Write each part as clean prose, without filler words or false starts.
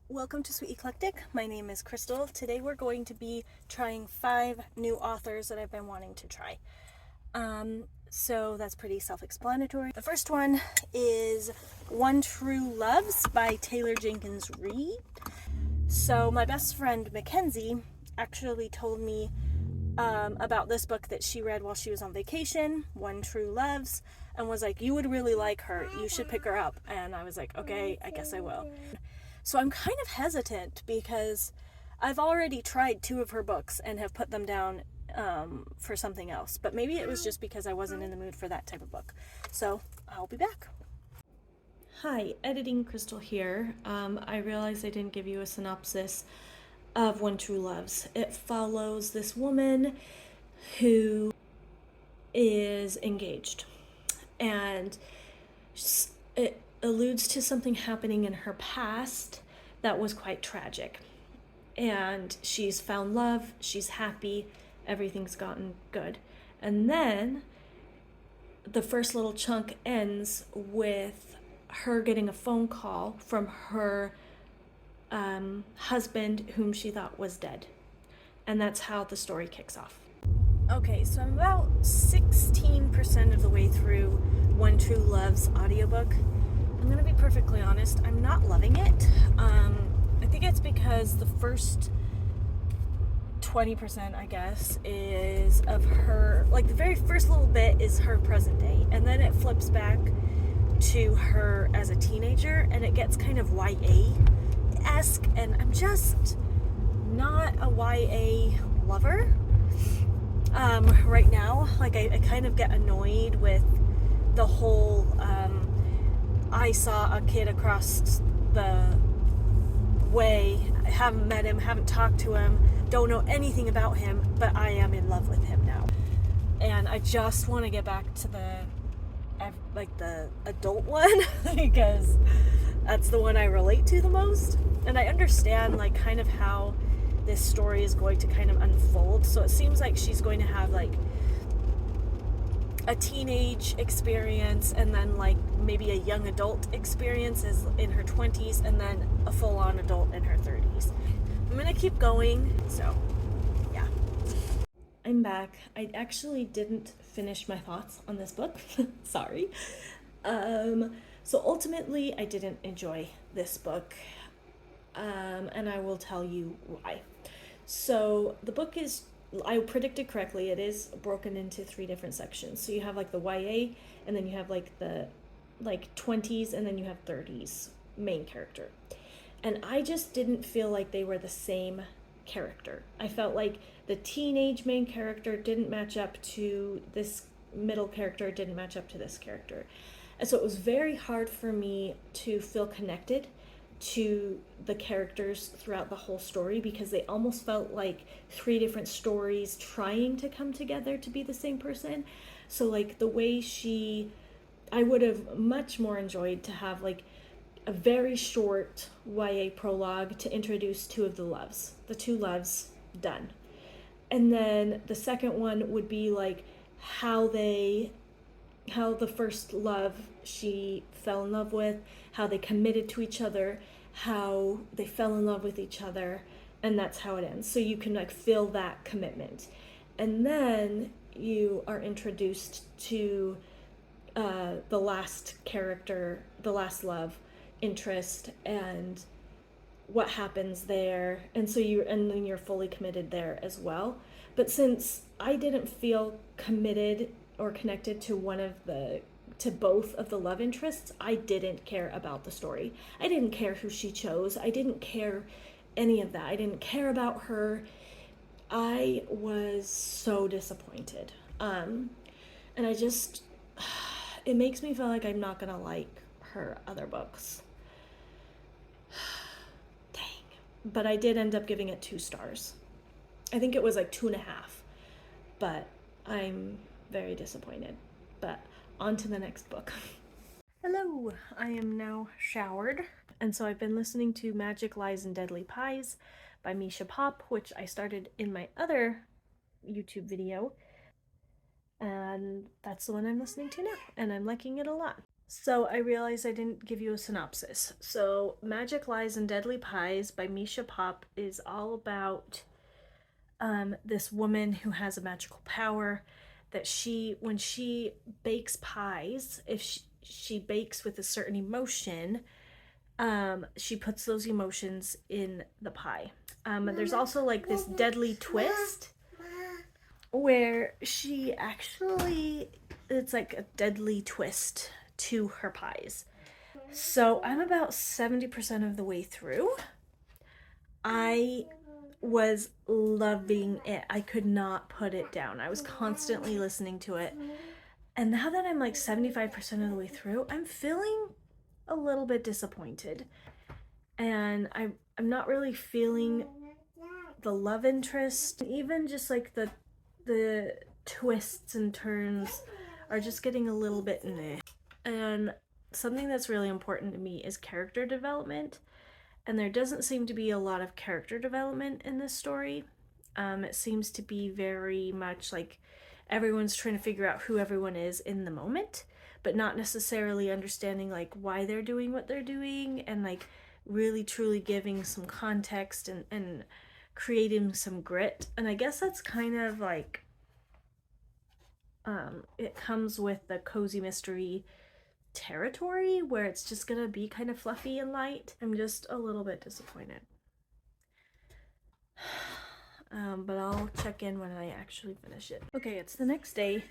Welcome to Sweet Eclectic. My name is Crystal. Today we're going to be trying 5 new authors that I've been wanting to try. So that's pretty self-explanatory. The first one is One True Loves by Taylor Jenkins Reid. So my best friend Mackenzie actually told me about this book that she read while she was on vacation, One True Loves, and was like, you would really like her. You should pick her up. And I was like, okay, I guess I will. So I'm kind of hesitant because I've already tried 2 of her books and have put them down for something else. But maybe it was just because I wasn't in the mood for that type of book. So I'll be back. Hi, Editing Crystal here. I realized I didn't give you a synopsis of One True Loves. It follows this woman who is engaged, and it alludes to something happening in her past that was quite tragic. And she's found love, she's happy, everything's gotten good. And then the first little chunk ends with her getting a phone call from her husband, whom she thought was dead. And that's how the story kicks off. Okay, so I'm about 16% of the way through One True Love's audiobook. I'm gonna be perfectly honest, I'm not loving it. I think it's because the first 20%, I guess, is of her, like the very first little bit is her present day, and then it flips back to her as a teenager, and it gets kind of YA-esque, and I'm just not a YA lover right now. Like, I kind of get annoyed with the whole I saw a kid across the way, I haven't met him, haven't talked to him, don't know anything about him, but I am in love with him now. And I just want to get back to the adult one because that's the one I relate to the most. And I understand like kind of how this story is going to kind of unfold. So it seems like she's going to have like a teenage experience, and then like maybe a young adult experience is in her 20s, and then a full-on adult in her 30s. I'm gonna keep going, so yeah. I'm back. I actually didn't finish my thoughts on this book. Sorry. So ultimately I didn't enjoy this book, and I will tell you why. So the book is, I predicted correctly, it is broken into 3 different sections. So you have like the YA, and then you have like the 20s, and then you have 30s main character. And I just didn't feel like they were the same character. I felt like the teenage main character didn't match up to this middle character, didn't match up to this character. And so it was very hard for me to feel connected to the characters throughout the whole story, because they almost felt like 3 different stories trying to come together to be the same person. So like the way I would have much more enjoyed to have like a very short YA prologue to introduce 2 of the loves. The 2 loves, done. And then the second one would be like how the first love she fell in love with, how they committed to each other, how they fell in love with each other, and that's how it ends. So you can like feel that commitment. And then you are introduced to the last character, the last love interest, and what happens there. And so then you're fully committed there as well. But since I didn't feel committed or connected to both of the love interests, I didn't care about the story. I didn't care who she chose. I didn't care any of that. I didn't care about her. I was so disappointed. And I just, it makes me feel like I'm not gonna like her other books. Dang. But I did end up giving it 2 stars. I think it was like 2.5, but I'm very disappointed. But on to the next book. Hello, I am now showered, and so I've been listening to Magic, Lies, and Deadly Pies by Misha Pop, which I started in my other YouTube video, and that's the one I'm listening to now, and I'm liking it a lot. So I realized I didn't give you a synopsis. So Magic Lies and Deadly Pies by Misha Pop is all about this woman who has a magical power that when she bakes pies, if she bakes with a certain emotion, she puts those emotions in the pie. There's also like this deadly twist where she actually, it's like a deadly twist to her pies. So I'm about 70% of the way through. I was loving it. I could not put it down. I was constantly listening to it. And now that I'm like 75% of the way through, I'm feeling a little bit disappointed. And I'm not really feeling the love interest. Even just like the twists and turns are just getting a little bit meh. And something that's really important to me is character development. And there doesn't seem to be a lot of character development in this story. It seems to be very much like everyone's trying to figure out who everyone is in the moment, but not necessarily understanding like why they're doing what they're doing, and like really truly giving some context and creating some grit. And I guess that's kind of like it comes with the cozy mystery territory where it's just gonna be kind of fluffy and light. I'm just a little bit disappointed. But I'll check in when I actually finish it. Okay, it's the next day.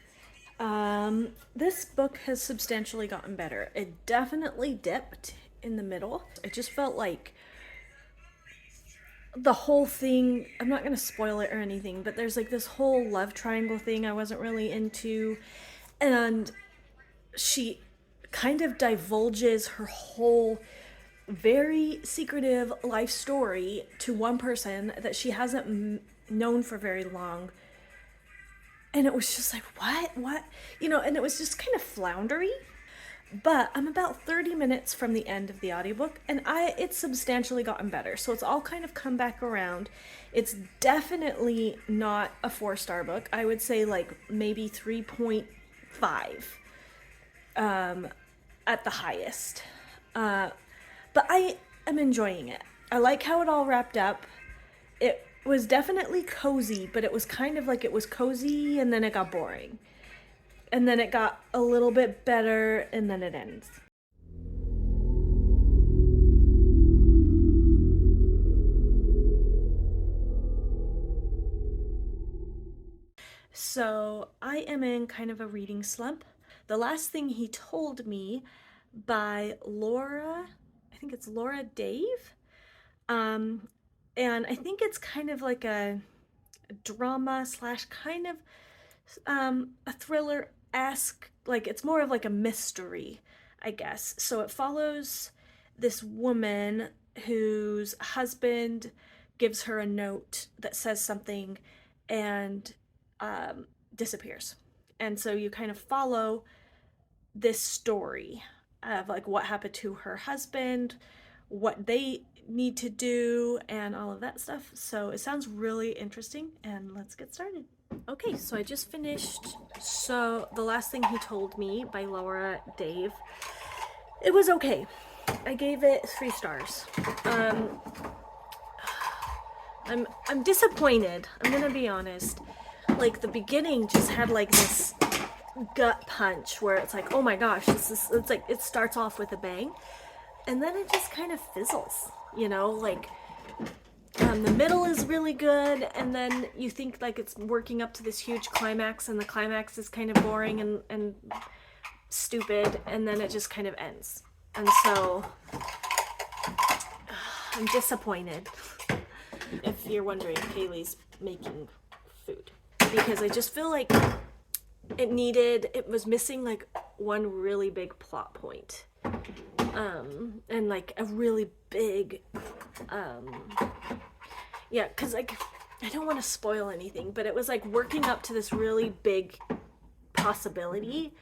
This book has substantially gotten better. It definitely dipped in the middle. It just felt like the whole thing, I'm not gonna spoil it or anything, but there's like this whole love triangle thing I wasn't really into, and she kind of divulges her whole very secretive life story to one person that she hasn't known for very long. And it was just like, what, and it was just kind of floundery. But I'm about 30 minutes from the end of the audiobook, and it's substantially gotten better. So it's all kind of come back around. It's definitely not a 4-star book. I would say like maybe 3.5 at the highest. But I am enjoying it. I like how it all wrapped up. It was definitely cozy, but it was kind of like it was cozy and then it got boring. And then it got a little bit better and then it ends. So I am in kind of a reading slump. The Last Thing He Told Me by Laura, I think it's Laura Dave. And I think it's kind of like a drama slash kind of a thriller-esque, like it's more of like a mystery, I guess. So it follows this woman whose husband gives her a note that says something and disappears. And so you kind of follow this story of like what happened to her husband, what they need to do, and all of that stuff. So it sounds really interesting, and let's get started. Okay, so I just finished The Last Thing He Told Me by Laura Dave. It was okay. I gave it 3 stars. I'm disappointed. I'm gonna be honest. Like the beginning just had like this gut punch where it's like, oh my gosh, it's like it starts off with a bang, and then it just kind of fizzles, like the middle is really good, and then you think like it's working up to this huge climax, and the climax is kind of boring and stupid, and then it just kind of ends. And so I'm disappointed. If you're wondering, Kaylee's making food because I just feel like it was missing like one really big plot point, and like a really big because like I don't want to spoil anything, but it was like working up to this really big possibility,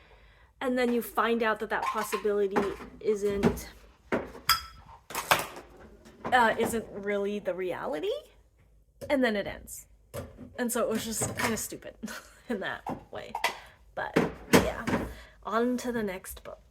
and then you find out that possibility isn't really the reality, and then it ends. And so it was just kind of stupid in that way. But yeah, on to the next book.